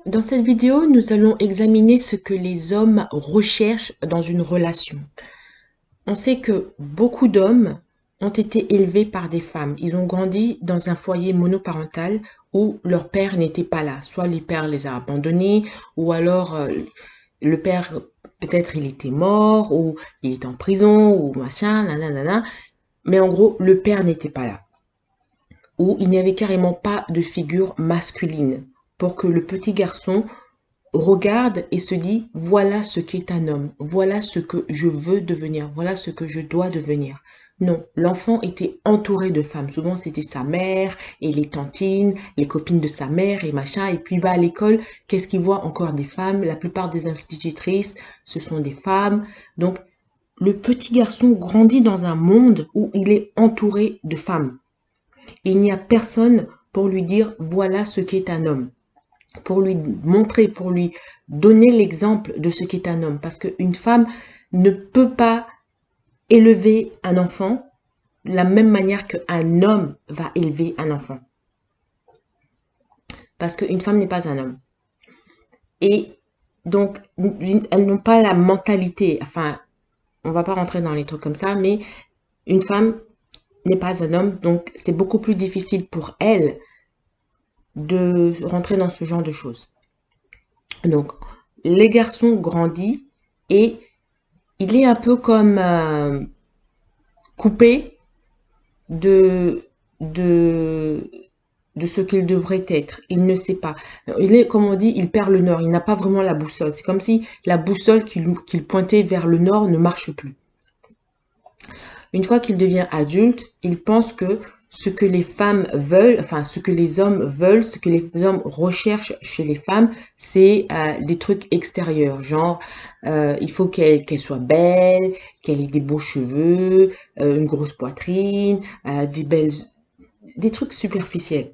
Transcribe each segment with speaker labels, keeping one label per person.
Speaker 1: Dans cette vidéo, nous allons examiner ce que les hommes recherchent dans une relation. On sait que beaucoup d'hommes ont été élevés par des femmes. Ils ont grandi dans un foyer monoparental où leur père n'était pas là. Soit le père les a abandonnés, ou alors le père, peut-être il était mort, ou il était en prison, ou machin, nanana. Mais en gros, le père n'était pas là. Ou il n'y avait carrément pas de figure masculine pour que le petit garçon regarde et se dit, voilà ce qu'est un homme, voilà ce que je veux devenir, voilà ce que je dois devenir. Non, l'enfant était entouré de femmes. Souvent, c'était sa mère et les tantines, les copines de sa mère et machin. Et puis, il va à l'école, qu'est-ce qu'il voit? Encore des femmes. La plupart des institutrices, ce sont des femmes. Donc, le petit garçon grandit dans un monde où il est entouré de femmes. Il n'y a personne pour lui dire, voilà ce qu'est un homme, pour lui montrer, pour lui donner l'exemple de ce qu'est un homme. Parce qu'une femme ne peut pas élever un enfant de la même manière qu'un homme va élever un enfant. Parce qu'une femme n'est pas un homme. Et donc, elles n'ont pas la mentalité, enfin, on va pas rentrer dans les trucs comme ça, mais une femme n'est pas un homme, donc c'est beaucoup plus difficile pour elle de rentrer dans ce genre de choses. Donc, les garçons grandissent et il est un peu comme coupé de, de, de ce qu'il devrait être. Il ne sait pas. Il est, comme on dit, il perd le nord. Il n'a pas vraiment la boussole. C'est comme si la boussole qu'il pointait vers le nord ne marche plus. Une fois qu'il devient adulte, il pense que ce que les femmes veulent, enfin ce que les hommes veulent, ce que les hommes recherchent chez les femmes, c'est des trucs extérieurs, genre il faut qu'elle soit belle, qu'elle ait des beaux cheveux, une grosse poitrine, des trucs superficiels.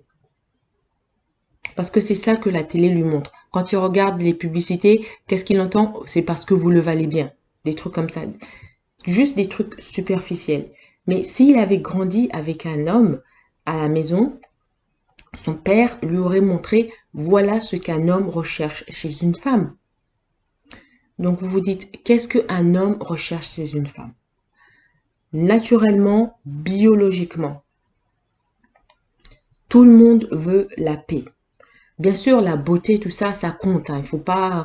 Speaker 1: Parce que c'est ça que la télé lui montre. Quand il regarde les publicités, qu'est-ce qu'il entend? C'est parce que vous le valez bien. Des trucs comme ça. Juste des trucs superficiels. Mais s'il avait grandi avec un homme à la maison, son père lui aurait montré, voilà ce qu'un homme recherche chez une femme. Donc vous vous dites, qu'est-ce qu'un homme recherche chez une femme? Naturellement, biologiquement, tout le monde veut la paix. Bien sûr, la beauté, tout ça, ça compte, hein. Faut pas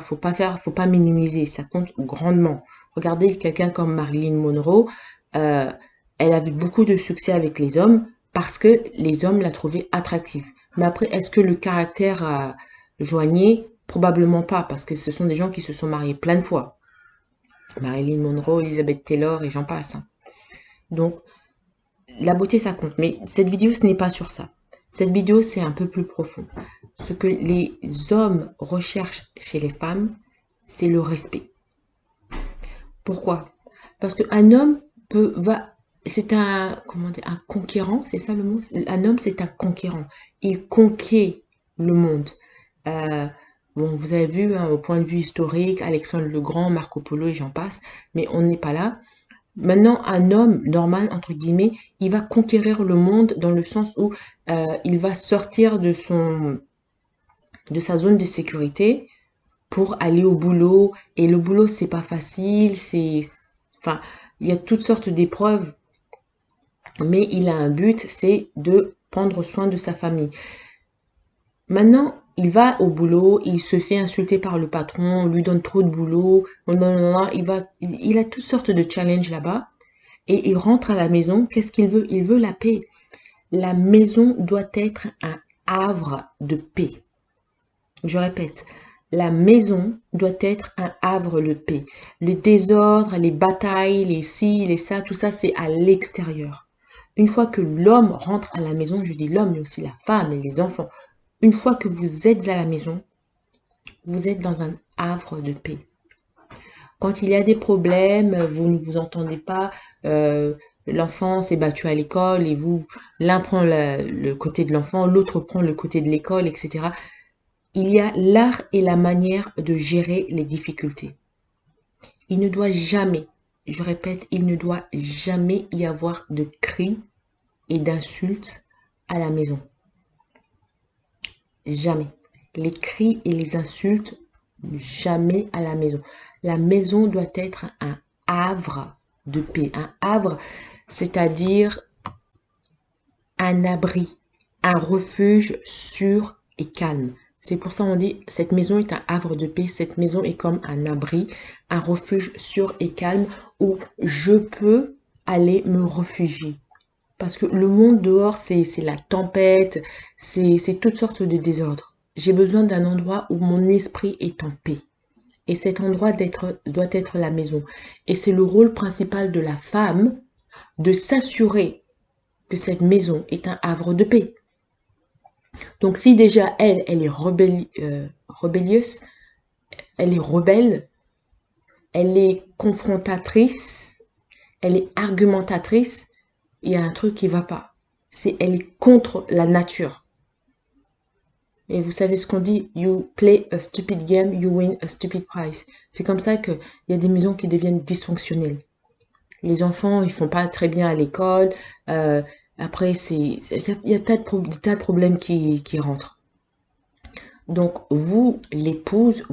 Speaker 1: minimiser. Ça compte grandement. Regardez quelqu'un comme Marilyn Monroe. euh, Elle avait beaucoup de succès avec les hommes parce que les hommes la trouvaient attractive. Mais après, est-ce que le caractère a joigné? Probablement pas, parce que ce sont des gens qui se sont mariés plein de fois. Marilyn Monroe, Elizabeth Taylor et j'en passe, hein. Donc, la beauté, ça compte. Mais cette vidéo, ce n'est pas sur ça. Cette vidéo, c'est un peu plus profond. Ce que les hommes recherchent chez les femmes, c'est le respect. Pourquoi? Parce qu'un homme c'est un, comment dire, un conquérant, c'est ça le mot? Un homme, c'est un conquérant. Il conquiert le monde. Euh, bon, vous avez vu, hein, au point de vue historique, Alexandre le Grand, Marco Polo et j'en passe, mais on n'est pas là. Maintenant, un homme normal, entre guillemets, il va conquérir le monde dans le sens où il va sortir de sa zone de sécurité pour aller au boulot. Et le boulot, c'est pas facile, enfin, il y a toutes sortes d'épreuves, mais il a un but, c'est de prendre soin de sa famille. Maintenant, il va au boulot, il se fait insulter par le patron, on lui donne trop de boulot, il a toutes sortes de challenges là-bas. Et il rentre à la maison, qu'est-ce qu'il veut? Il veut la paix. La maison doit être un havre de paix. Je répète, la maison doit être un havre de paix. Le désordre, les batailles, les ci, les ça, tout ça, c'est à l'extérieur. Une fois que l'homme rentre à la maison, je dis l'homme, mais aussi la femme et les enfants, une fois que vous êtes à la maison, vous êtes dans un havre de paix. Quand il y a des problèmes, vous ne vous entendez pas, l'enfant s'est battu à l'école et l'un prend le côté de l'enfant, l'autre prend le côté de l'école, etc. Il y a l'art et la manière de gérer les difficultés. Il ne doit jamais, je répète, il ne doit jamais y avoir de cris et d'insultes à la maison. Jamais. les cris et les insultes, jamais à la maison. La maison doit être un havre de paix. Un havre, c'est-à-dire un abri, un refuge sûr et calme. C'est pour ça qu'on dit cette maison est un havre de paix, cette maison est comme un abri, un refuge sûr et calme où je peux aller me réfugier. Parce que le monde dehors, c'est la tempête, c'est toutes sortes de désordres. J'ai besoin d'un endroit où mon esprit est en paix. Et cet endroit doit être la maison. Et c'est le rôle principal de la femme de s'assurer que cette maison est un havre de paix. Donc si déjà elle est rébellieuse, elle est rebelle, elle est confrontatrice, elle est argumentatrice, il y a un truc qui ne va pas. Elle est contre la nature. Et vous savez ce qu'on dit, you play a stupid game, you win a stupid prize. C'est comme ça qu'il y a des maisons qui deviennent dysfonctionnelles. Les enfants, ils font pas très bien à l'école. Après, il y a des tas de problèmes qui rentrent. Donc, vous, l'épouse,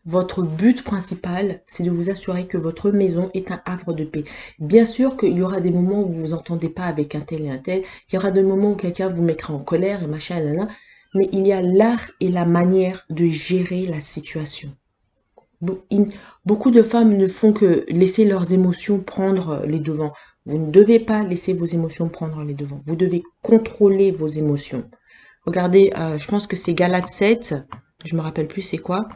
Speaker 1: votre but principal, c'est de vous assurer que votre maison est un havre de paix. Bien sûr qu'il y aura des moments où vous vous entendez pas avec un tel et un tel. Il y aura des moments où quelqu'un vous mettra en colère et machin, nanana. Mais il y a l'art et la manière de gérer la situation. Beaucoup de femmes ne font que laisser leurs émotions prendre les devants. Vous ne devez pas laisser vos émotions prendre les devants. Vous devez contrôler vos émotions. Regardez, je pense que c'est Galates 7, je me rappelle plus c'est quoi.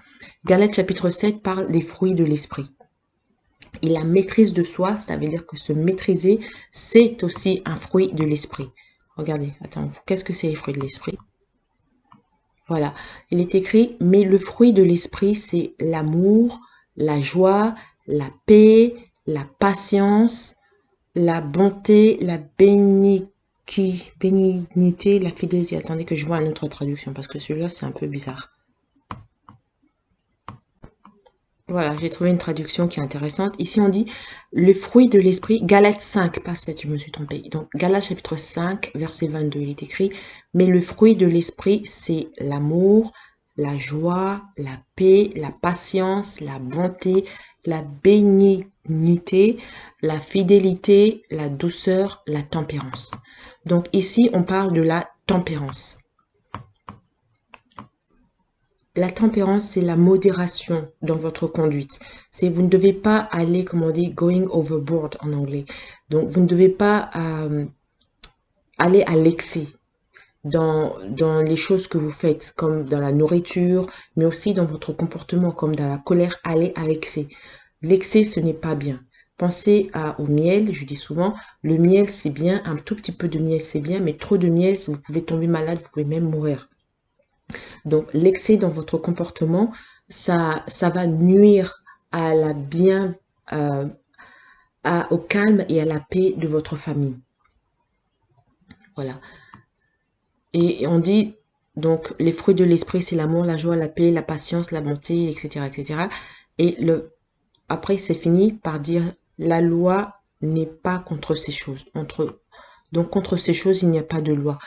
Speaker 1: Galates chapitre 7 parle des fruits de l'esprit. Et la maîtrise de soi, ça veut dire que se maîtriser, c'est aussi un fruit de l'esprit. Regardez, attends, qu'est-ce que c'est les fruits de l'esprit? Voilà, il est écrit, mais le fruit de l'esprit, c'est l'amour, la joie, la paix, la patience, la bonté, la bénignité, la fidélité. Attendez que je vois une autre traduction parce que celui-là, c'est un peu bizarre. Voilà, j'ai trouvé une traduction qui est intéressante. Ici, on dit le fruit de l'esprit, Galates 5, pas 7, je me suis trompée. Donc, Galates chapitre 5, verset 22, il est écrit, mais le fruit de l'esprit, c'est l'amour, la joie, la paix, la patience, la bonté, la bénignité, la fidélité, la douceur, la tempérance. Donc, ici, on parle de la tempérance. La tempérance, c'est la modération dans votre conduite. Vous ne devez pas aller, comme on dit, going overboard en anglais. Donc, vous ne devez pas aller à l'excès dans les choses que vous faites, comme dans la nourriture, mais aussi dans votre comportement, comme dans la colère, aller à l'excès. L'excès, ce n'est pas bien. Pensez au miel, je dis souvent, le miel, c'est bien, un tout petit peu de miel, c'est bien, mais trop de miel, vous pouvez tomber malade, vous pouvez même mourir. Donc, l'excès dans votre comportement, ça va nuire à au calme et à la paix de votre famille. Voilà. Et on dit, donc, les fruits de l'esprit, c'est l'amour, la joie, la paix, la patience, la bonté, etc., etc. Et après, c'est fini par dire, la loi n'est pas contre ces choses. Donc, contre ces choses, il n'y a pas de loi.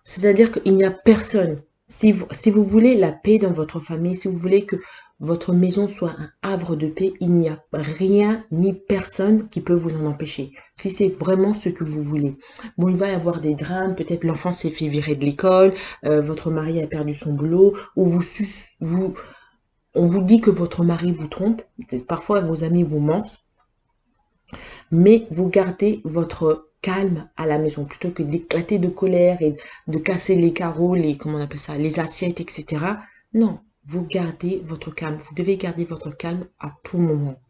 Speaker 1: C'est-à-dire qu'il n'y a personne. Si vous voulez la paix dans votre famille, si vous voulez que votre maison soit un havre de paix, il n'y a rien ni personne qui peut vous en empêcher. Si c'est vraiment ce que vous voulez. Bon, il va y avoir des drames, peut-être l'enfant s'est fait virer de l'école, votre mari a perdu son boulot, ou on vous dit que votre mari vous trompe, parfois vos amis vous mentent, mais vous gardez votre calme à la maison plutôt que d'éclater de colère et de casser les carreaux, comment on appelle ça, les assiettes, etc. Non, vous gardez votre calme. Vous devez garder votre calme à tout moment.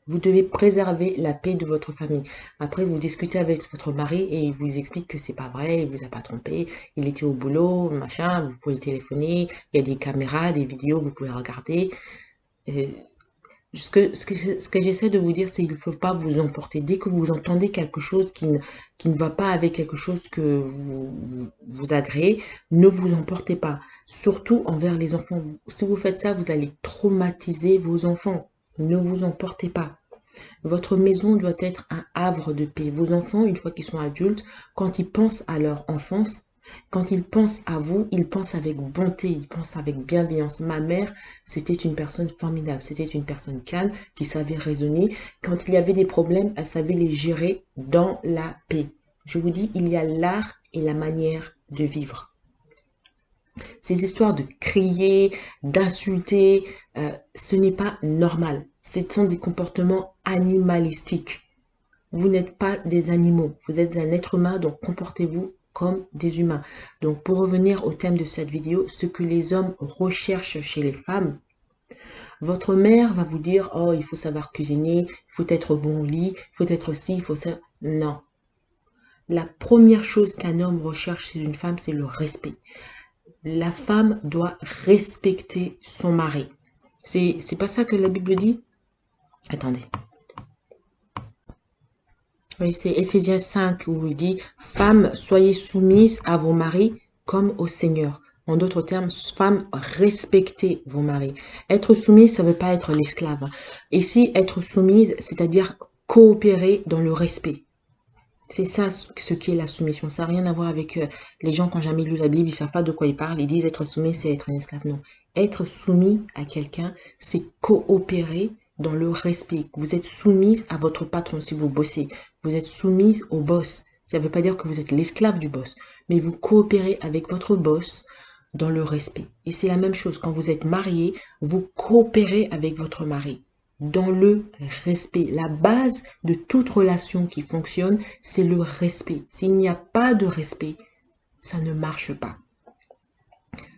Speaker 1: Vous devez préserver la paix de votre famille. Après, vous discutez avec votre mari et il vous explique que c'est pas vrai, il vous a pas trompé, il était au boulot, machin, vous pouvez téléphoner, il y a des caméras, des vidéos, vous pouvez regarder. Ce que j'essaie de vous dire, c'est qu'il ne faut pas vous emporter. Dès que vous entendez quelque chose qui ne va pas avec quelque chose que vous agréez, ne vous emportez pas. Surtout envers les enfants. Si vous faites ça, vous allez traumatiser vos enfants. Ne vous emportez pas. Votre maison doit être un havre de paix. Vos enfants, une fois qu'ils sont adultes, quand ils pensent à leur enfance, Quand il pense à vous, il pense avec bonté, il pense avec bienveillance. Ma mère, c'était une personne formidable, c'était une personne calme qui savait raisonner. Quand il y avait des problèmes, elle savait les gérer dans la paix. Je vous dis, il y a l'art et la manière de vivre. Ces histoires de crier, d'insulter, ce n'est pas normal. Ce sont des comportements animalistiques. Vous n'êtes pas des animaux, vous êtes un être humain, donc comportez-vous comme des humains. Donc pour revenir au thème de cette vidéo, ce que les hommes recherchent chez les femmes, votre mère va vous dire, oh, il faut savoir cuisiner, il faut être bon au lit, il faut être ci, il faut ça. Non. La première chose qu'un homme recherche chez une femme, c'est le respect. La femme doit respecter son mari. C'est pas ça que la Bible dit? Attendez. Oui, c'est Éphésiens 5 où il dit, femmes, soyez soumises à vos maris comme au Seigneur. En d'autres termes, femmes, respectez vos maris. Être soumise, ça ne veut pas être l'esclave. Ici, être soumise, c'est-à-dire coopérer dans le respect. C'est ça ce qu'est la soumission. Ça n'a rien à voir avec les gens qui n'ont jamais lu la Bible, ils ne savent pas de quoi ils parlent. Ils disent être soumis, c'est être un esclave. Non. Être soumis à quelqu'un, c'est coopérer dans le respect. Vous êtes soumise à votre patron si vous bossez. Vous êtes soumise au boss. Ça ne veut pas dire que vous êtes l'esclave du boss, mais vous coopérez avec votre boss dans le respect. Et c'est la même chose. Quand vous êtes marié, vous coopérez avec votre mari dans le respect. La base de toute relation qui fonctionne, c'est le respect. S'il n'y a pas de respect, ça ne marche pas.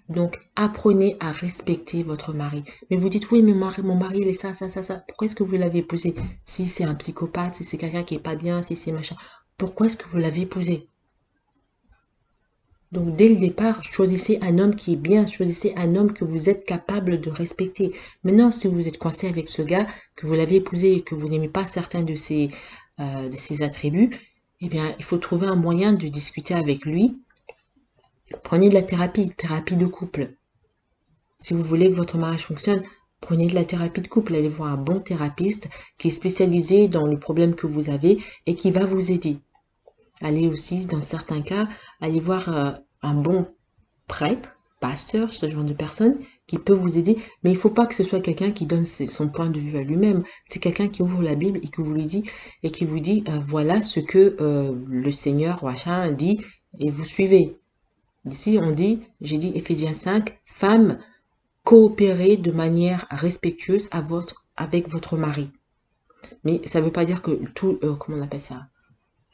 Speaker 1: Donc, apprenez à respecter votre mari. Mais vous dites, oui, mais mon mari, il est ça, ça, ça, ça. Pourquoi est-ce que vous l'avez épousé? Si c'est un psychopathe, si c'est quelqu'un qui est pas bien, si c'est machin. Pourquoi est-ce que vous l'avez épousé? Donc, dès le départ, choisissez un homme qui est bien, choisissez un homme que vous êtes capable de respecter. Maintenant, si vous êtes coincé avec ce gars, que vous l'avez épousé et que vous n'aimez pas certains de ses attributs, eh bien, il faut trouver un moyen de discuter avec lui. Prenez de la thérapie, thérapie de couple. Si vous voulez que votre mariage fonctionne, prenez de la thérapie de couple. Allez voir un bon thérapeute qui est spécialisé dans le problème que vous avez et qui va vous aider. Allez aussi, dans certains cas, allez voir un bon prêtre, pasteur, ce genre de personne qui peut vous aider. Mais il ne faut pas que ce soit quelqu'un qui donne son point de vue à lui-même. C'est quelqu'un qui ouvre la Bible et qui vous dit, voilà ce que le Seigneur machin dit et vous suivez. Ici, on dit, j'ai dit Éphésiens 5, femmes, coopérez de manière respectueuse avec votre mari. Mais ça ne veut pas dire que tout, comment on appelle ça?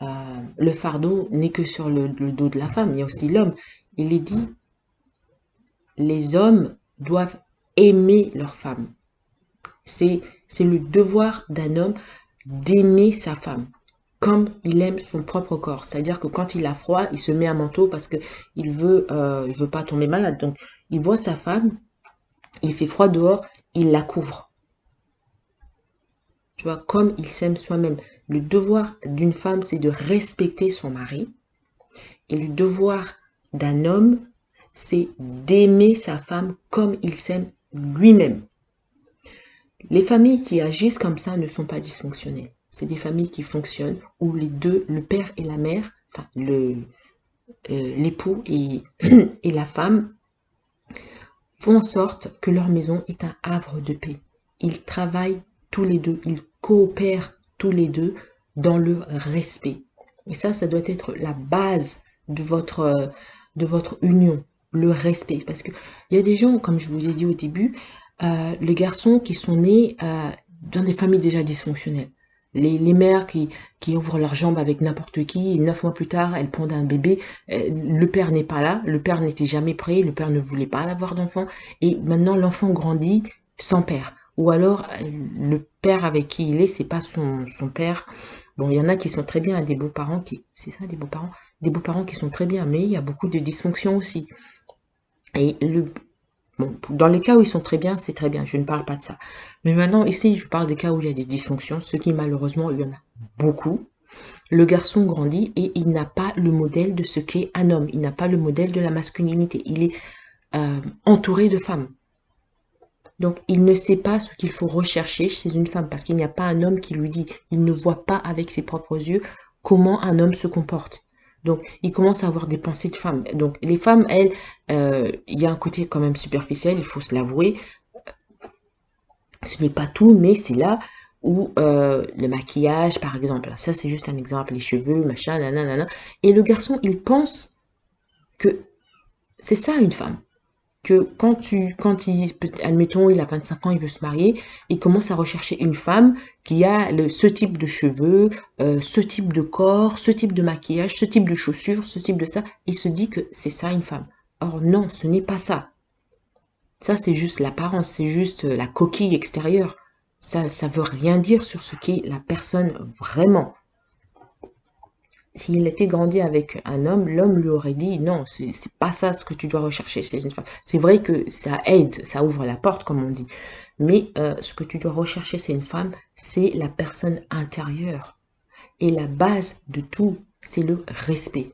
Speaker 1: Le fardeau n'est que sur le dos de la femme, il y a aussi l'homme. Il est dit, les hommes doivent aimer leur femme. C'est le devoir d'un homme d'aimer sa femme, comme il aime son propre corps. C'est-à-dire que quand il a froid, il se met un manteau parce qu'il veut pas tomber malade. Donc, il voit sa femme, il fait froid dehors, il la couvre. Tu vois, comme il s'aime soi-même. Le devoir d'une femme, c'est de respecter son mari. Et le devoir d'un homme, c'est d'aimer sa femme comme il s'aime lui-même. Les familles qui agissent comme ça ne sont pas dysfonctionnelles. C'est des familles qui fonctionnent où les deux, le père et la mère, enfin l'époux et la femme, font en sorte que leur maison est un havre de paix. Ils travaillent tous les deux, ils coopèrent tous les deux dans le respect. Et ça doit être la base de votre union, le respect. Parce qu'il y a des gens, comme je vous ai dit au début, les garçons qui sont nés dans des familles déjà dysfonctionnelles. Les mères qui ouvrent leurs jambes avec n'importe qui, et 9 mois plus tard, elles pondent un bébé. Le père n'est pas là, le père n'était jamais prêt, le père ne voulait pas avoir d'enfant. Et maintenant, l'enfant grandit sans père. Ou alors, le père avec qui il est, c'est pas son père. Bon, il y en a qui sont très bien, des beaux-parents c'est ça, des beaux-parents? Des beaux-parents qui sont très bien, mais il y a beaucoup de dysfonctions aussi. Et bon, dans les cas où ils sont très bien, c'est très bien, je ne parle pas de ça. Mais maintenant, ici, je parle des cas où il y a des dysfonctions, ce qui malheureusement, il y en a beaucoup. Le garçon grandit et il n'a pas le modèle de ce qu'est un homme. Il n'a pas le modèle de la masculinité. Il est entouré de femmes. Donc, il ne sait pas ce qu'il faut rechercher chez une femme parce qu'il n'y a pas un homme qui lui dit. Il ne voit pas avec ses propres yeux comment un homme se comporte. Donc, il commence à avoir des pensées de femme. Donc, les femmes, elles, il y a un côté quand même superficiel, il faut se l'avouer. Ce n'est pas tout, mais c'est là où le maquillage, par exemple, ça c'est juste un exemple, les cheveux, machin, nanana. Et le garçon, il pense que c'est ça une femme. Que admettons, il a 25 ans, il veut se marier, il commence à rechercher une femme qui a ce type de cheveux, ce type de corps, ce type de maquillage, ce type de chaussures, ce type de ça. Il se dit que c'est ça une femme. Or non, ce n'est pas ça. Ça, c'est juste l'apparence, c'est juste la coquille extérieure. Ça veut rien dire sur ce qu'est la personne vraiment. S'il était grandi avec un homme, l'homme lui aurait dit non, c'est pas ça ce que tu dois rechercher chez une femme. C'est vrai que ça aide, ça ouvre la porte, comme on dit. Mais ce que tu dois rechercher chez une femme, c'est la personne intérieure. Et la base de tout, c'est le respect.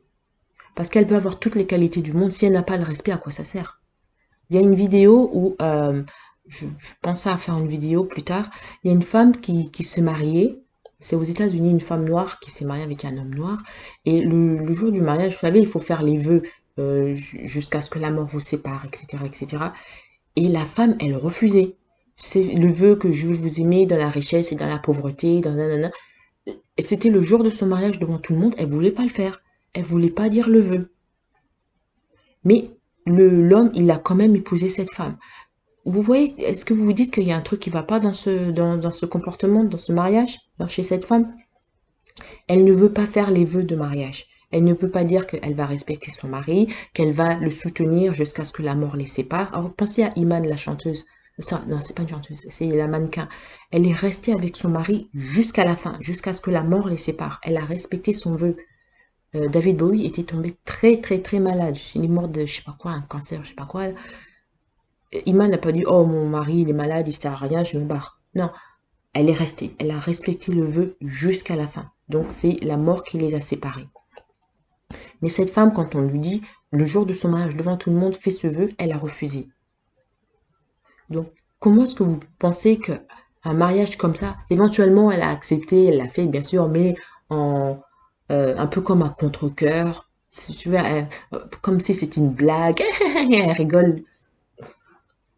Speaker 1: Parce qu'elle peut avoir toutes les qualités du monde, si elle n'a pas le respect, à quoi ça sert? Il y a une vidéo où, je pensais à faire une vidéo plus tard, il y a une femme qui s'est mariée, c'est aux États-Unis, une femme noire qui s'est mariée avec un homme noir, et le jour du mariage, vous savez, il faut faire les vœux jusqu'à ce que la mort vous sépare, etc., etc. Et la femme, elle refusait. C'est le vœu que je vais vous aimer dans la richesse et dans la pauvreté, dans nanana. Et c'était le jour de son mariage devant tout le monde, elle voulait pas le faire. Elle voulait pas dire le vœu. Mais l'homme, il a quand même épousé cette femme. Vous voyez, est-ce que vous vous dites qu'il y a un truc qui va pas dans ce comportement, dans ce mariage, chez cette femme? Elle ne veut pas faire les vœux de mariage. Elle ne veut pas dire qu'elle va respecter son mari, qu'elle va le soutenir jusqu'à ce que la mort les sépare. Alors, pensez à Iman, la chanteuse. Ça, non, c'est pas une chanteuse, c'est la mannequin. Elle est restée avec son mari jusqu'à la fin, jusqu'à ce que la mort les sépare. Elle a respecté son vœu. David Bowie était tombé très très très malade. Il est mort de je sais pas quoi, un cancer, je sais pas quoi. Iman n'a pas dit oh mon mari il est malade, il sert à rien, je me barre. Non, elle est restée. Elle a respecté le vœu jusqu'à la fin. Donc c'est la mort qui les a séparés. Mais cette femme, quand on lui dit le jour de son mariage devant tout le monde, fais ce vœu, elle a refusé. Donc comment est-ce que vous pensez que un mariage comme ça, éventuellement elle a accepté, elle l'a fait bien sûr, mais en un peu comme un contre-cœur, si tu veux, comme si c'était une blague. Elle rigole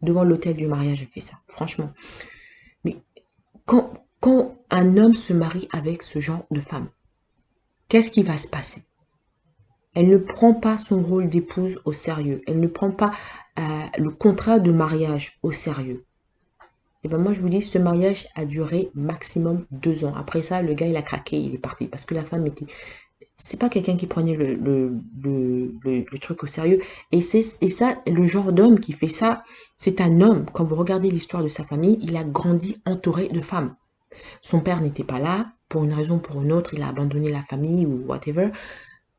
Speaker 1: devant l'hôtel du mariage, elle fait ça, franchement. Mais quand un homme se marie avec ce genre de femme, qu'est-ce qui va se passer? Elle ne prend pas son rôle d'épouse au sérieux. Elle ne prend pas le contrat de mariage au sérieux. Et ben moi, je vous dis, ce mariage a duré maximum 2 ans. Après ça, le gars, il a craqué, il est parti. Parce que la femme était... C'est pas quelqu'un qui prenait le truc au sérieux. Et ça, le genre d'homme qui fait ça, c'est un homme. Quand vous regardez l'histoire de sa famille, il a grandi entouré de femmes. Son père n'était pas là. Pour une raison ou pour une autre, il a abandonné la famille ou whatever.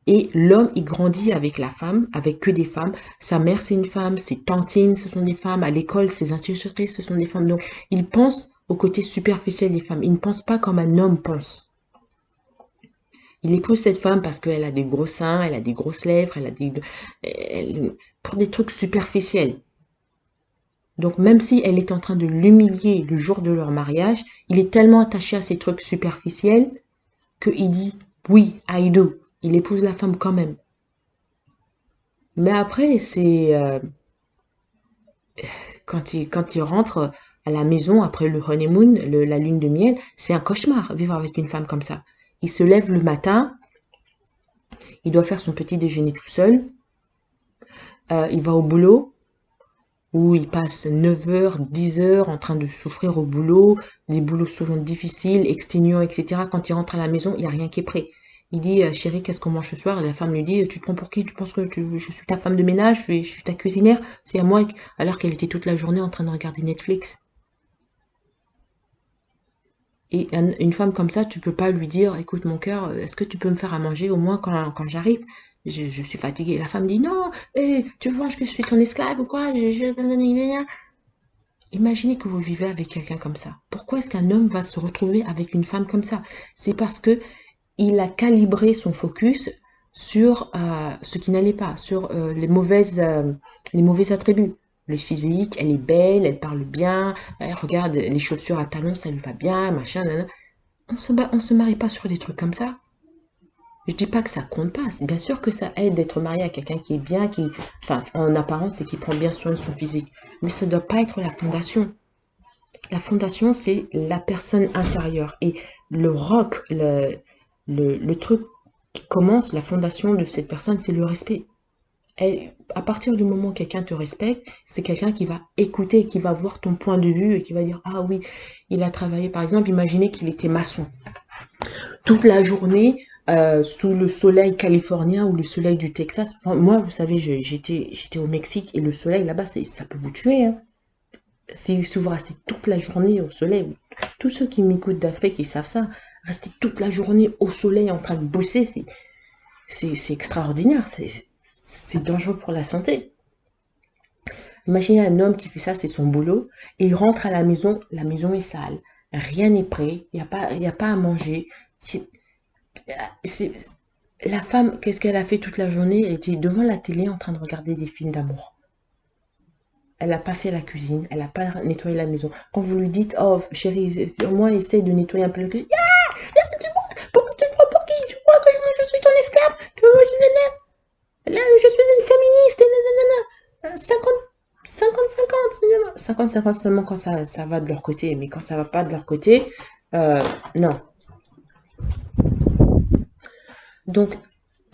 Speaker 1: Et l'homme, il grandit avec la femme, avec que des femmes. Sa mère, c'est une femme. Ses tantines, ce sont des femmes. À l'école, ses institutrices, ce sont des femmes. Donc, il pense au côté superficiel des femmes. Il ne pense pas comme un homme pense. Il épouse cette femme parce qu'elle a des gros seins, elle a des grosses lèvres, pour des trucs superficiels. Donc, même si elle est en train de l'humilier le jour de leur mariage, il est tellement attaché à ces trucs superficiels qu'il dit oui, I do. Il épouse la femme quand même. Mais après, c'est quand il rentre à la maison après le honeymoon, la lune de miel, c'est un cauchemar vivre avec une femme comme ça. Il se lève le matin, il doit faire son petit déjeuner tout seul, il va au boulot, où il passe 9 heures, 10 heures en train de souffrir au boulot, des boulots souvent difficiles, exténuants, etc. Quand il rentre à la maison, il n'y a rien qui est prêt. Il dit, chérie, qu'est-ce qu'on mange ce soir? Et la femme lui dit, tu te prends pour qui? Tu penses que je suis ta femme de ménage? Je suis ta cuisinière? C'est à moi, alors qu'elle était toute la journée en train de regarder Netflix. Et une femme comme ça, tu peux pas lui dire, écoute mon cœur, est-ce que tu peux me faire à manger au moins quand j'arrive? Je suis fatiguée. La femme dit, non, tu penses que je suis ton esclave ou quoi? Imaginez que vous vivez avec quelqu'un comme ça. Pourquoi est-ce qu'un homme va se retrouver avec une femme comme ça? C'est parce que il a calibré son focus sur ce qui n'allait pas, sur les mauvais attributs. Le physique, elle est belle, elle parle bien, elle regarde les chaussures à talons, ça lui va bien, machin, nanana. On se marie pas sur des trucs comme ça. Je dis pas que ça compte pas. C'est bien sûr que ça aide d'être marié à quelqu'un qui est bien, enfin, en apparence et qui prend bien soin de son physique. Mais ça doit pas être la fondation. La fondation, c'est la personne intérieure. Et le roc, le truc qui commence, la fondation de cette personne, c'est le respect. Et à partir du moment où quelqu'un te respecte, c'est quelqu'un qui va écouter, qui va voir ton point de vue et qui va dire, ah oui, il a travaillé. Par exemple, imaginez qu'il était maçon. Toute la journée, sous le soleil californien ou le soleil du Texas. Enfin, moi, vous savez, j'étais au Mexique et le soleil là-bas, ça peut vous tuer, hein. Si vous restez toute la journée au soleil, tous ceux qui m'écoutent d'Afrique, ils savent ça. Rester toute la journée au soleil en train de bosser, c'est extraordinaire. C'est dangereux pour la santé. Imaginez un homme qui fait ça, c'est son boulot, et il rentre à la maison est sale, rien n'est prêt, il y a pas à manger. C'est- la femme, qu'est-ce qu'elle a fait toute la journée? Elle était devant la télé en train de regarder des films d'amour. Elle n'a pas fait la cuisine, elle n'a pas nettoyé la maison. Quand vous lui dites, oh chérie, au moins essaye de nettoyer un peu la cuisine. Pourquoi tu crois pour qui? Tu crois que moi, je suis ton esclave? Que moi, là, je suis une féministe, nanana. 50-50, 50-50 seulement quand ça va de leur côté, mais quand ça va pas de leur côté, non. Donc,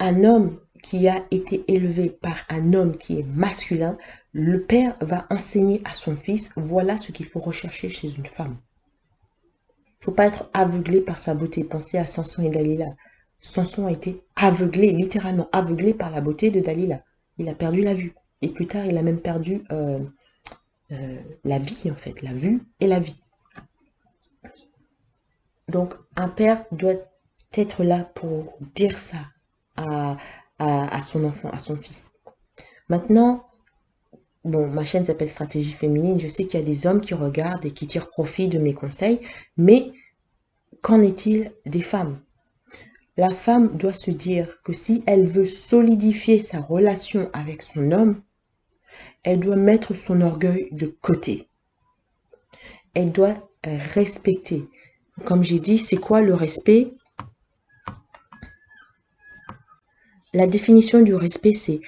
Speaker 1: un homme qui a été élevé par un homme qui est masculin, le père va enseigner à son fils, voilà ce qu'il faut rechercher chez une femme. Il ne faut pas être aveuglé par sa beauté. Pensez à Samson et Dalila. Samson a été aveuglé, littéralement aveuglé par la beauté de Dalila. Il a perdu la vue. Et plus tard, il a même perdu la vie, en fait, la vue et la vie. Donc, un père doit être là pour dire ça à, à son enfant, à son fils. Maintenant, bon, ma chaîne s'appelle Stratégie féminine. Je sais qu'il y a des hommes qui regardent et qui tirent profit de mes conseils, mais qu'en est-il des femmes? La femme doit se dire que si elle veut solidifier sa relation avec son homme, elle doit mettre son orgueil de côté. Elle doit respecter. Comme j'ai dit, c'est quoi le respect? La définition du respect, c'est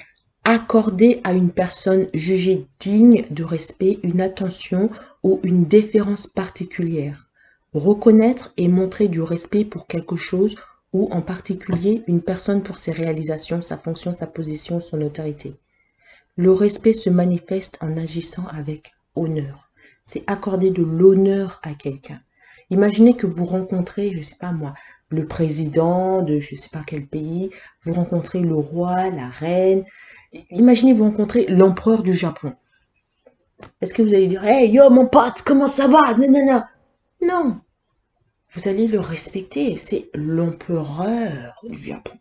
Speaker 1: accorder à une personne jugée digne de respect une attention ou une déférence particulière. Reconnaître et montrer du respect pour quelque chose ou en particulier une personne pour ses réalisations, sa fonction, sa position, son autorité. Le respect se manifeste en agissant avec honneur. C'est accorder de l'honneur à quelqu'un. Imaginez que vous rencontrez, je ne sais pas moi, le président de je ne sais pas quel pays, vous rencontrez le roi, la reine. Imaginez vous rencontrez l'empereur du Japon. Est-ce que vous allez dire, hey yo mon pote, comment ça va? Nanana. Non, vous allez le respecter. C'est l'empereur du Japon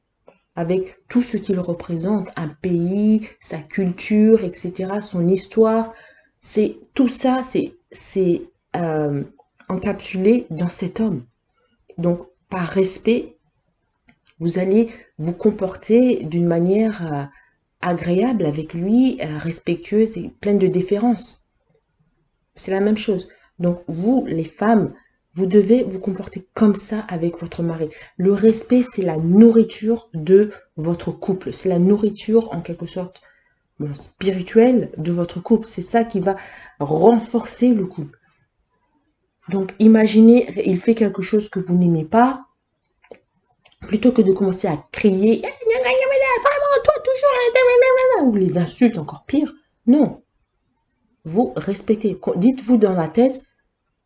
Speaker 1: avec tout ce qu'il représente, un pays, sa culture, etc., son histoire. C'est tout ça, c'est encapsulé dans cet homme. Donc, par respect, vous allez vous comporter d'une manière agréable avec lui, respectueuse et pleine de déférence. C'est la même chose. Donc, vous, les femmes, vous devez vous comporter comme ça avec votre mari. Le respect, c'est la nourriture de votre couple. C'est la nourriture, en quelque sorte, bon, spirituelle de votre couple. C'est ça qui va renforcer le couple. Donc, imaginez, il fait quelque chose que vous n'aimez pas, plutôt que de commencer à crier, vraiment, toi toujours, ou les insultes encore pire. Non, vous respectez. Dites-vous dans la tête,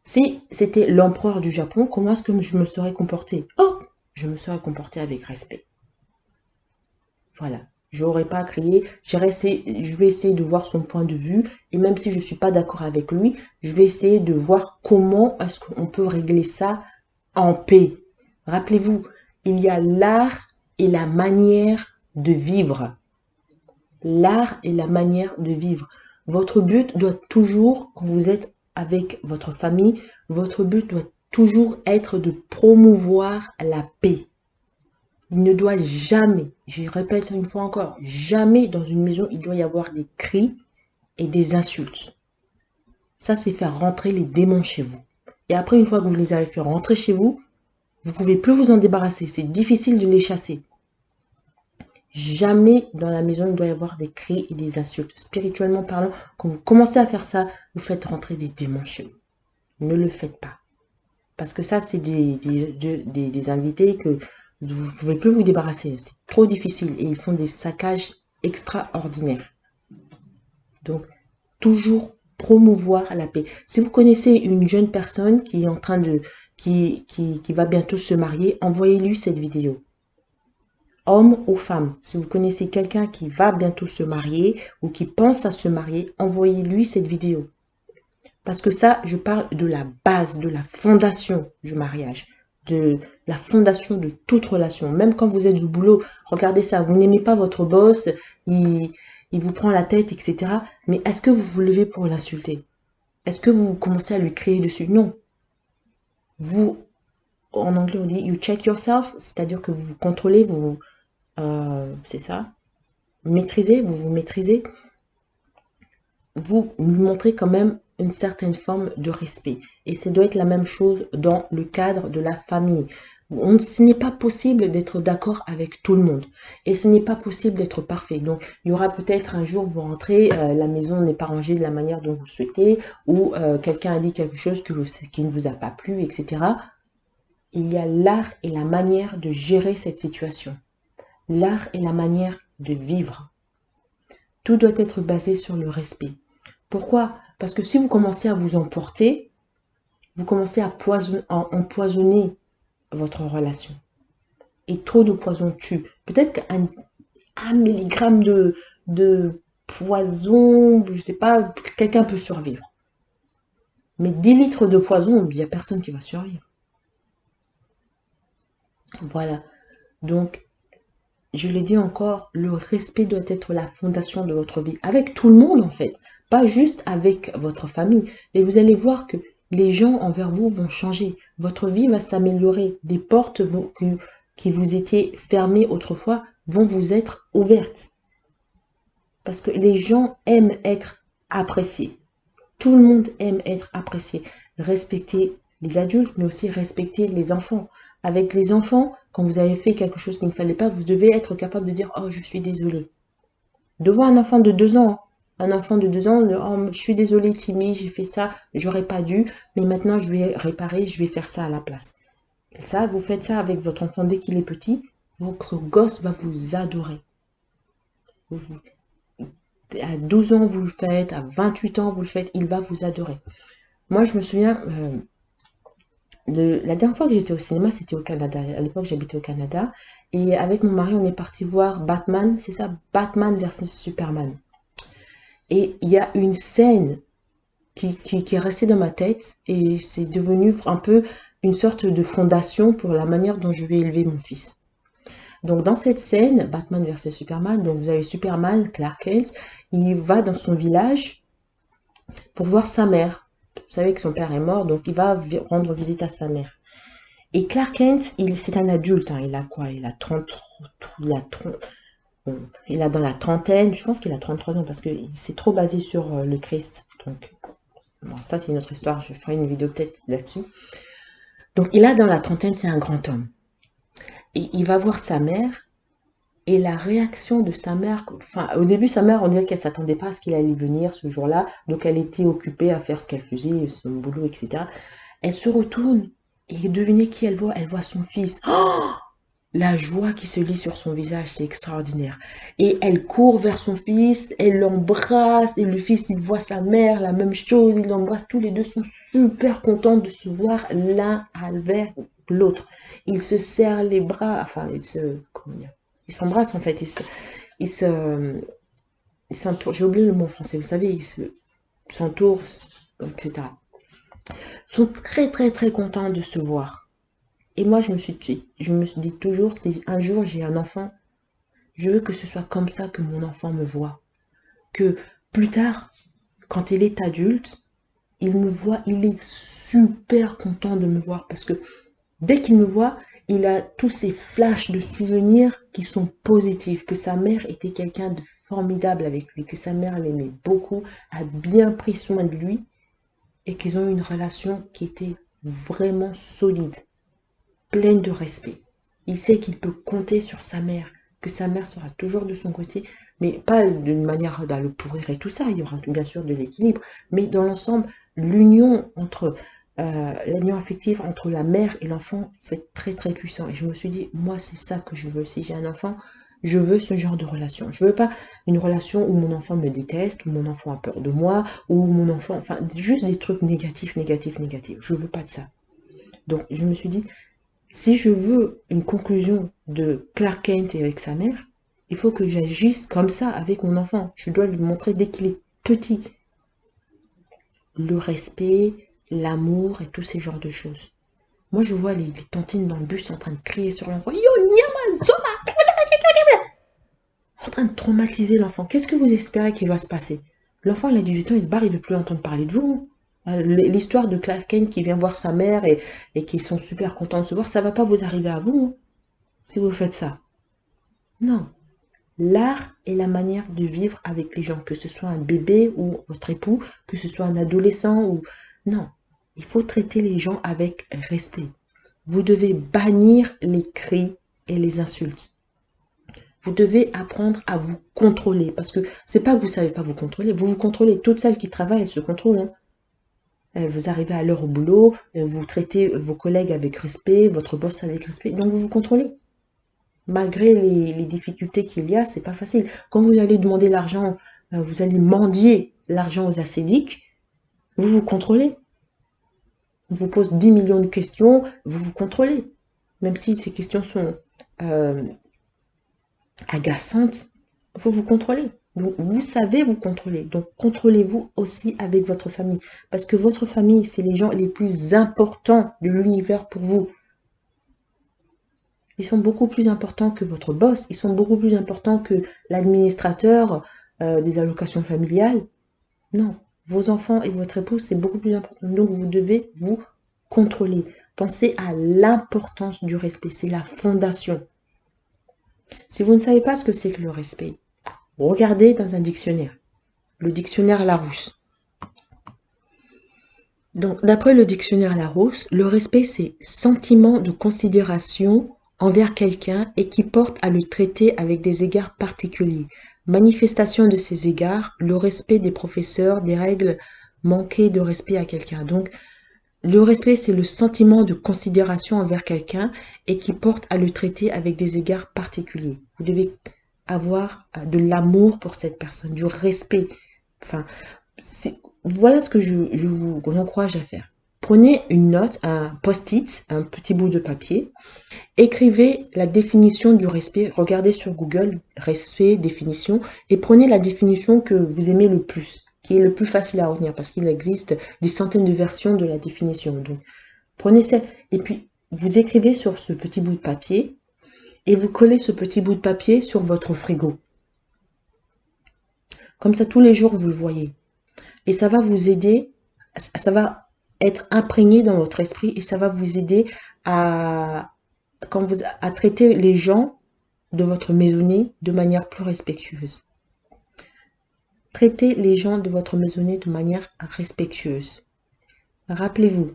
Speaker 1: si c'était l'empereur du Japon, comment est-ce que je me serais comporté? Oh, je me serais comporté avec respect. Voilà. Je n'aurais pas crié. Je vais essayer de voir son point de vue. Et même si je ne suis pas d'accord avec lui, je vais essayer de voir comment est-ce qu'on peut régler ça en paix. Rappelez-vous, il y a l'art et la manière de vivre. L'art et la manière de vivre. Votre but doit toujours, quand vous êtes avec votre famille, votre but doit toujours être de promouvoir la paix. Il ne doit jamais, je répète une fois encore, jamais dans une maison, il doit y avoir des cris et des insultes. Ça, c'est faire rentrer les démons chez vous. Et après, une fois que vous les avez fait rentrer chez vous, vous ne pouvez plus vous en débarrasser. C'est difficile de les chasser. Jamais dans la maison il doit y avoir des cris et des insultes. Spirituellement parlant, quand vous commencez à faire ça, vous faites rentrer des démons chez vous. Ne le faites pas. Parce que ça, c'est des invités que vous ne pouvez plus vous débarrasser. C'est trop difficile et ils font des saccages extraordinaires. Donc, toujours promouvoir la paix. Si vous connaissez une jeune personne qui est en train de, qui va bientôt se marier, envoyez-lui cette vidéo. Homme ou femme, si vous connaissez quelqu'un qui va bientôt se marier ou qui pense à se marier, envoyez-lui cette vidéo. Parce que ça, je parle de la base, de la fondation du mariage, de la fondation de toute relation. Même quand vous êtes du boulot, regardez ça, vous n'aimez pas votre boss, il, il vous prend la tête, etc. Mais est-ce que vous vous levez pour l'insulter? Est-ce que vous commencez à lui crier dessus? Non. Vous, en anglais, on dit you check yourself, c'est-à-dire que vous vous contrôlez, c'est ça, maîtrisez, vous vous maîtrisez, vous lui montrez quand même une certaine forme de respect. Et ça doit être la même chose dans le cadre de la famille. Ce n'est pas possible d'être d'accord avec tout le monde. Et ce n'est pas possible d'être parfait. Donc, il y aura peut-être un jour, vous rentrez, la maison n'est pas rangée de la manière dont vous souhaitez, ou quelqu'un a dit quelque chose qui ne vous a pas plu, etc. Il y a l'art et la manière de gérer cette situation. L'art et la manière de vivre. Tout doit être basé sur le respect. Pourquoi? Parce que si vous commencez à vous emporter, vous commencez à empoisonner votre relation. Et trop de poison tue. Peut-être qu'un milligramme de poison, je ne sais pas, quelqu'un peut survivre. Mais 10 litres de poison, il n'y a personne qui va survivre. Voilà. Donc, je le dis encore, le respect doit être la fondation de votre vie. Avec tout le monde, en fait. Pas juste avec votre famille. Et vous allez voir que les gens envers vous vont changer. Votre vie va s'améliorer. Des portes qui vous étaient fermées autrefois vont vous être ouvertes. Parce que les gens aiment être appréciés. Tout le monde aime être apprécié. Respecter les adultes, mais aussi respecter les enfants. Avec les enfants, quand vous avez fait quelque chose qu'il ne fallait pas, vous devez être capable de dire « Oh, je suis désolé ». Devant un enfant de 2 ans, un enfant de 2 ans, oh, je suis désolé Timmy, j'ai fait ça, j'aurais pas dû, mais maintenant je vais réparer, je vais faire ça à la place. Et ça, vous faites ça avec votre enfant dès qu'il est petit, votre gosse va vous adorer. À 12 ans, vous le faites, à 28 ans, vous le faites, il va vous adorer. Moi, je me souviens, la dernière fois que j'étais au cinéma, c'était au Canada. À l'époque, j'habitais au Canada. Et avec mon mari, on est parti voir Batman, c'est ça, Batman versus Superman. Et il y a une scène qui est restée dans ma tête et c'est devenu un peu une sorte de fondation pour la manière dont je vais élever mon fils. Donc dans cette scène, Batman versus Superman, donc vous avez Superman, Clark Kent, il va dans son village pour voir sa mère. Vous savez que son père est mort, donc il va rendre visite à sa mère. Et Clark Kent, c'est un adulte, hein, il a quoi? Il a 30, il a dans la trentaine, je pense qu'il a 33 ans parce que c'est trop basé sur le Christ. Donc, bon, ça c'est une autre histoire, je ferai une vidéo peut-être là-dessus. Donc il a dans la trentaine, c'est un grand homme. Et il va voir sa mère, et la réaction de sa mère, enfin au début sa mère on dirait qu'elle s'attendait pas à ce qu'il allait venir ce jour-là, donc elle était occupée à faire ce qu'elle faisait, son boulot, etc. Elle se retourne, et devinez qui elle voit? Elle voit son fils. Oh, la joie qui se lit sur son visage, c'est extraordinaire. Et elle court vers son fils, elle l'embrasse, et le fils, il voit sa mère, la même chose, il l'embrasse. Tous les deux sont super contents de se voir l'un avec l'autre. Ils se serrent les bras, enfin, ils s'embrassent en fait, ils s'entourent, j'ai oublié le mot français, vous savez, ils s'entourent, etc. Ils sont très très très contents de se voir. Et moi, je me suis dit toujours, si un jour j'ai un enfant, je veux que ce soit comme ça que mon enfant me voit. Que plus tard, quand il est adulte, il me voit, il est super content de me voir. Parce que dès qu'il me voit, il a tous ces flashs de souvenirs qui sont positifs. Que sa mère était quelqu'un de formidable avec lui. Que sa mère l'aimait beaucoup, a bien pris soin de lui. Et qu'ils ont eu une relation qui était vraiment solide, pleine de respect. Il sait qu'il peut compter sur sa mère, que sa mère sera toujours de son côté, mais pas d'une manière à le pourrir et tout ça, il y aura bien sûr de l'équilibre, mais dans l'ensemble, l'union entre l'union affective entre la mère et l'enfant, c'est très très puissant. Et je me suis dit, moi, c'est ça que je veux. Si j'ai un enfant, je veux ce genre de relation. Je veux pas une relation où mon enfant me déteste, où mon enfant a peur de moi, où mon enfant, enfin, juste des trucs négatifs, négatifs, négatifs. Je veux pas de ça. Donc, je me suis dit, si je veux une conclusion de Clark Kent avec sa mère, il faut que j'agisse comme ça avec mon enfant. Je dois lui montrer dès qu'il est petit le respect, l'amour et tous ces genres de choses. Moi, je vois les tantines dans le bus en train de crier sur l'enfant. Yo, nyama, zoma, en train de traumatiser l'enfant. Qu'est-ce que vous espérez qu'il va se passer? L'enfant, il a 18 ans, il se barre, il ne veut plus entendre parler de vous. L'histoire de Clark Kent qui vient voir sa mère et qui sont super contents de se voir, ça ne va pas vous arriver à vous, hein, si vous faites ça. Non. L'art est la manière de vivre avec les gens, que ce soit un bébé ou votre époux, que ce soit un adolescent ou... Non, il faut traiter les gens avec respect. Vous devez bannir les cris et les insultes. Vous devez apprendre à vous contrôler, parce que c'est pas que vous savez pas vous contrôler, vous vous contrôlez. Toutes celles qui travaillent, elles se contrôlent, hein. Vous arrivez à l'heure au boulot, vous traitez vos collègues avec respect, votre boss avec respect, donc vous vous contrôlez. Malgré les difficultés qu'il y a, c'est pas facile. Quand vous allez demander l'argent, vous allez mendier l'argent aux ascédiques, vous vous contrôlez. On vous pose 10 millions de questions, vous vous contrôlez. Même si ces questions sont agaçantes, vous vous contrôlez. Donc, vous savez vous contrôler. Donc, contrôlez-vous aussi avec votre famille. Parce que votre famille, c'est les gens les plus importants de l'univers pour vous. Ils sont beaucoup plus importants que votre boss. Ils sont beaucoup plus importants que l'administrateur des allocations familiales. Non, vos enfants et votre épouse, c'est beaucoup plus important. Donc, vous devez vous contrôler. Pensez à l'importance du respect. C'est la fondation. Si vous ne savez pas ce que c'est que le respect, regardez dans un dictionnaire. Le dictionnaire Larousse. Donc, d'après le dictionnaire Larousse, le respect, c'est sentiment de considération envers quelqu'un et qui porte à le traiter avec des égards particuliers. Manifestation de ces égards, le respect des professeurs, des règles, manquer de respect à quelqu'un. Donc, le respect, c'est le sentiment de considération envers quelqu'un et qui porte à le traiter avec des égards particuliers. Vous devez avoir de l'amour pour cette personne, du respect. Enfin, voilà ce que je vous encourage à faire. Prenez une note, un post-it, un petit bout de papier. Écrivez la définition du respect. Regardez sur Google, respect, définition, et prenez la définition que vous aimez le plus, qui est le plus facile à retenir, parce qu'il existe des centaines de versions de la définition. Donc, prenez ça, et puis vous écrivez sur ce petit bout de papier, et vous collez ce petit bout de papier sur votre frigo. Comme ça, tous les jours, vous le voyez. Et ça va vous aider, ça va être imprégné dans votre esprit, et ça va vous aider à traiter les gens de votre maisonnée de manière plus respectueuse. Traitez les gens de votre maisonnée de manière respectueuse. Rappelez-vous,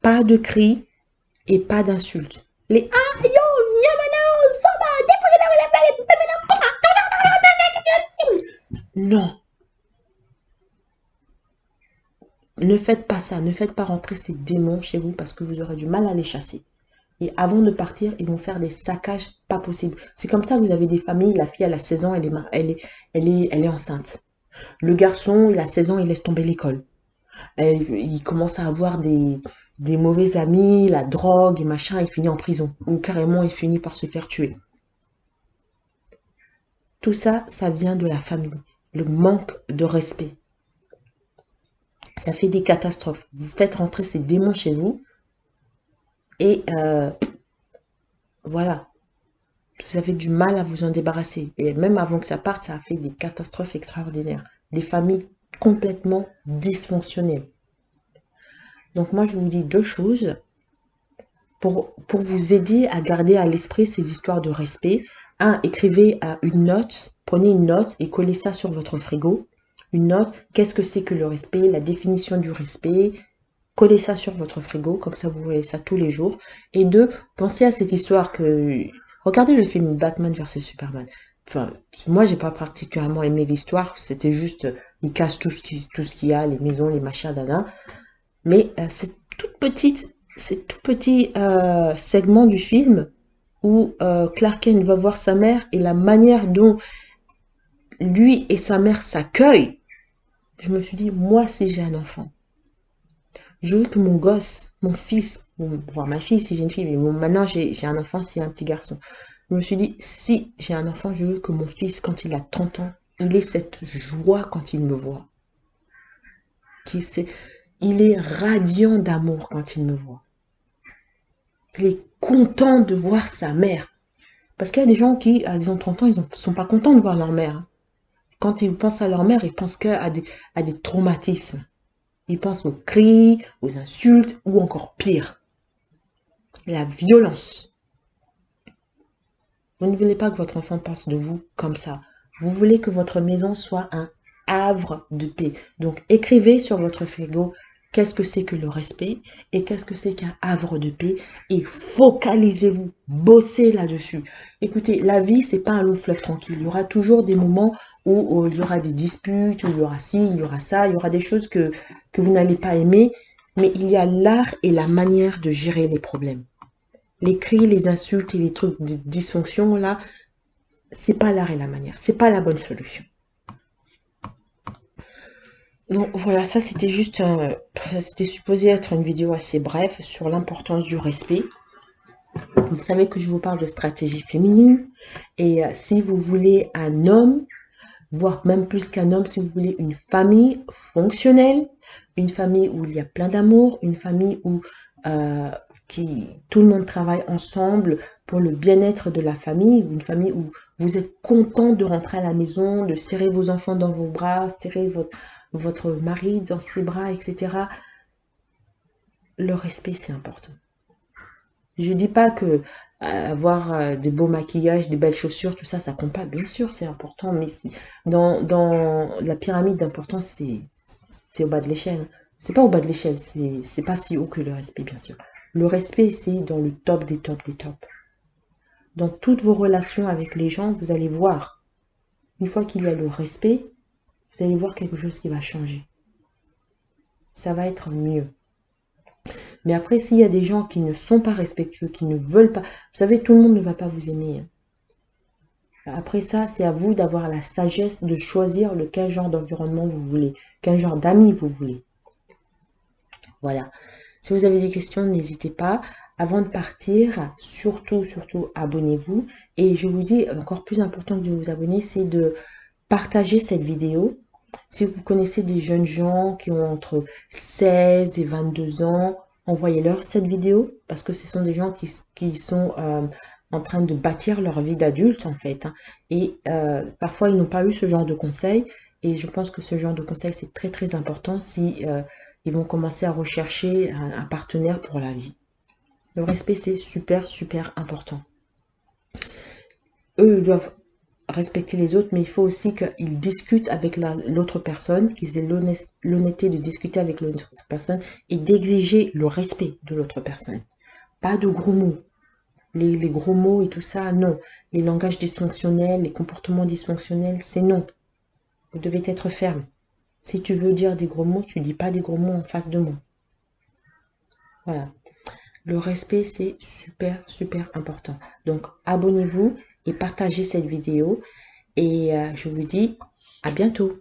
Speaker 1: pas de cris et pas d'insultes. Les ah yo non. Ne faites pas ça, ne faites pas rentrer ces démons chez vous parce que vous aurez du mal à les chasser. Et avant de partir, ils vont faire des saccages pas possibles. C'est comme ça que vous avez des familles, la fille elle a 16 ans, elle est enceinte. Le garçon, il a 16 ans, il laisse tomber l'école. Il commence à avoir des mauvais amis, la drogue et machin, il finit en prison. Ou carrément, il finit par se faire tuer. Tout ça, ça vient de la famille. Le manque de respect. Ça fait des catastrophes. Vous faites rentrer ces démons chez vous. Et voilà. Vous avez du mal à vous en débarrasser. Et même avant que ça parte, ça a fait des catastrophes extraordinaires. Des familles complètement dysfonctionnelles. Donc moi, je vous dis deux choses pour vous aider à garder à l'esprit ces histoires de respect. Un, écrivez une note, prenez une note et collez ça sur votre frigo. Une note, qu'est-ce que c'est que le respect, la définition du respect, collez ça sur votre frigo, comme ça vous voyez ça tous les jours. Et deux, pensez à cette histoire que... Regardez le film Batman versus Superman. Enfin, moi, j'ai pas particulièrement aimé l'histoire. C'était juste, ils cassent tout ce qu'il y a, les maisons, les machins, dada. Mais c'est tout petit segment du film où Clark Kent va voir sa mère et la manière dont lui et sa mère s'accueillent. Je me suis dit, moi, si j'ai un enfant, je veux que mon gosse, mon fils, voire ma fille si j'ai une fille, mais bon, maintenant j'ai un enfant, c'est un petit garçon. Je me suis dit, si j'ai un enfant, je veux que mon fils, quand il a 30 ans, il ait cette joie quand il me voit. Il est radiant d'amour quand il me voit. Il est content de voir sa mère. Parce qu'il y a des gens qui, à disons 30 ans, ils ne sont pas contents de voir leur mère. Quand ils pensent à leur mère, ils pensent qu'à des traumatismes. Ils pensent aux cris, aux insultes ou encore pire, la violence. Vous ne voulez pas que votre enfant pense de vous comme ça. Vous voulez que votre maison soit un havre de paix. Donc écrivez sur votre frigo qu'est-ce que c'est que le respect et qu'est-ce que c'est qu'un havre de paix et focalisez-vous, bossez là-dessus. Écoutez, la vie, c'est pas un long fleuve tranquille. Il y aura toujours des moments où il y aura des disputes, où il y aura ci, il y aura ça, il y aura des choses que vous n'allez pas aimer, mais il y a l'art et la manière de gérer les problèmes. Les cris, les insultes et les trucs de dysfonction, là, c'est pas l'art et la manière, c'est pas la bonne solution. Donc voilà, ça c'était juste, c'était supposé être une vidéo assez brève sur l'importance du respect. Vous savez que je vous parle de stratégie féminine et si vous voulez un homme, voire même plus qu'un homme, si vous voulez une famille fonctionnelle, une famille où il y a plein d'amour, une famille où tout le monde travaille ensemble pour le bien-être de la famille, une famille où vous êtes content de rentrer à la maison, de serrer vos enfants dans vos bras, serrer votre mari dans ses bras, etc. Le respect, c'est important. Je dis pas que avoir des beaux maquillages, des belles chaussures, tout ça, ça compte pas. Bien sûr, c'est important, mais dans la pyramide d'importance, c'est au bas de l'échelle. C'est pas au bas de l'échelle, c'est pas si haut que le respect, bien sûr. Le respect, c'est dans le top des tops des tops. Dans toutes vos relations avec les gens, vous allez voir, une fois qu'il y a le respect, vous allez voir quelque chose qui va changer. Ça va être mieux. Mais après, s'il y a des gens qui ne sont pas respectueux, qui ne veulent pas... Vous savez, tout le monde ne va pas vous aimer. Après ça, c'est à vous d'avoir la sagesse de choisir quel genre d'environnement vous voulez, quel genre d'amis vous voulez. Voilà. Si vous avez des questions, n'hésitez pas. Avant de partir, surtout, abonnez-vous. Et je vous dis, encore plus important que de vous abonner, c'est de partager cette vidéo. Si vous connaissez des jeunes gens qui ont entre 16 et 22 ans, envoyez-leur cette vidéo parce que ce sont des gens qui sont en train de bâtir leur vie d'adulte en fait. Et parfois, ils n'ont pas eu ce genre de conseils. Et je pense que ce genre de conseils, c'est très très important si ils vont commencer à rechercher un partenaire pour la vie. Le respect, c'est super important. Eux, ils doivent respecter les autres, mais il faut aussi qu'ils discutent avec l'autre personne, qu'ils aient l'honnêteté de discuter avec l'autre personne et d'exiger le respect de l'autre personne. Pas de gros mots. Les gros mots et tout ça, non. Les langages dysfonctionnels, les comportements dysfonctionnels, c'est non. Vous devez être ferme. Si tu veux dire des gros mots, tu dis pas des gros mots en face de moi. Voilà. Le respect, c'est super important. Donc, abonnez-vous et partagez cette vidéo. Et je vous dis à bientôt.